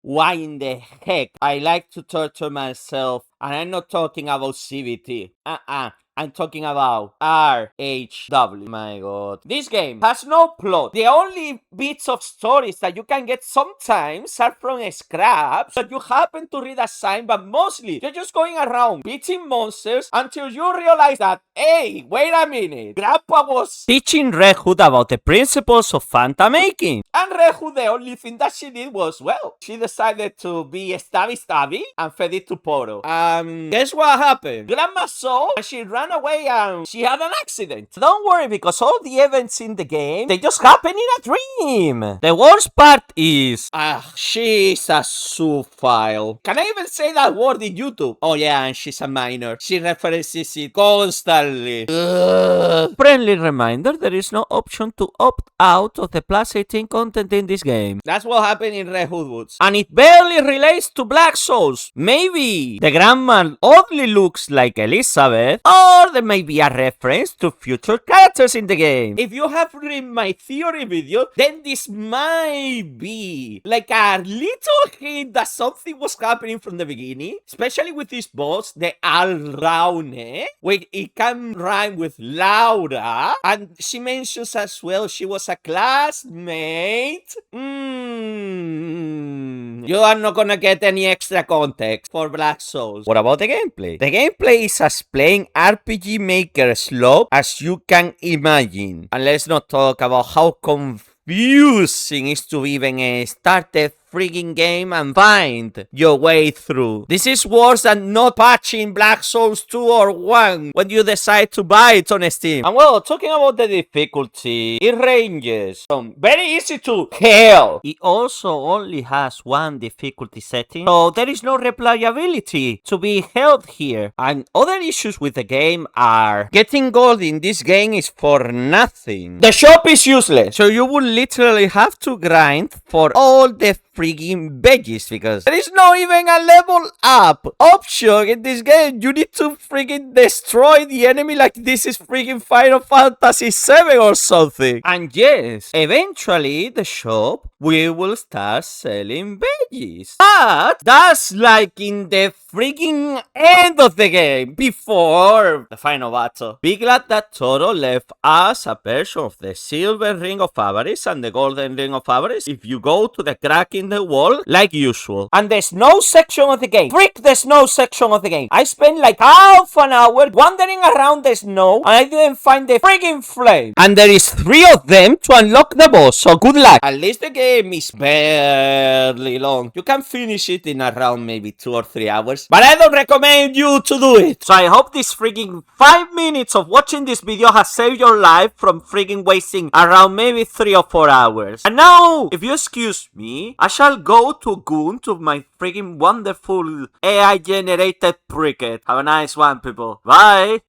why in the heck I like to torture myself, and I'm not talking about CBT. I'm talking about RHW. My god. This game has no plot. The only bits of stories that you can get sometimes are from scraps that you happen to read a sign, but mostly you're just going around beating monsters until you realize that, hey, wait a minute, Grandpa was teaching Red Hood about the principles of Fanta making. And Red Hood, the only thing that she did was, well, she decided to be stabby and fed it to Toro. Guess what happened? Grandma saw and she ran away and she had an accident. Don't worry, because all the events in the game, they just happen in a dream. The worst part is, she's a zoophile. Can I even say that word in YouTube? Oh yeah, and she's a minor. She references it constantly. Ugh. Friendly reminder, there is no option to opt out of the plus 18 content in this game. That's what happened in Red Hood Woods. And it barely relates to Black Souls. Maybe the grandma oddly looks like Elizabeth, or there may be a reference to future characters in the game. If you have read my theory video, then this might be like a little hint that something was happening from the beginning, especially with this boss, the Alraune, where it can rhyme with Laura, and she mentions as well she was a classmate. You are not gonna get any extra context for Black Souls. What about the gameplay? The gameplay is as playing RPG Maker Slop as you can imagine. And let's not talk about how confusing it is to even start the frigging game and find your way through. This is worse than not patching Black Souls 2 or 1 when you decide to buy it on Steam. And well, talking about the difficulty, it ranges from very easy to hell. It also only has one difficulty setting, so there is no replayability to be held here. And other issues with the game are getting gold in this game is for nothing. The shop is useless, so you will literally have to grind for all the frigging veggies because there is not even a level up option in this game. You need to frigging destroy the enemy like this is frigging Final Fantasy 7 or something. And yes, eventually the shop will start selling veggies, but that's like in the frigging end of the game, before the final battle. Be glad that Toro left us a version of the Silver Ring of Avarice and the Golden Ring of Avarice if you go to the crack in the wall like usual. And the snow section of the game, frick the snow section of the game, I spent like half an hour wandering around the snow and I didn't find the frigging flame. And there is 3 of them to unlock the boss, so good luck. At least the game is barely long. You can finish it in around maybe 2 or 3 hours, but I don't recommend you to do it. So I hope this frigging 5 minutes of watching this video has saved your life from frigging wasting around maybe 3 or 4 hours. And now, if you excuse me, I shall go to Goon to my frigging wonderful AI generated Precuel. Have a nice one, people. Bye.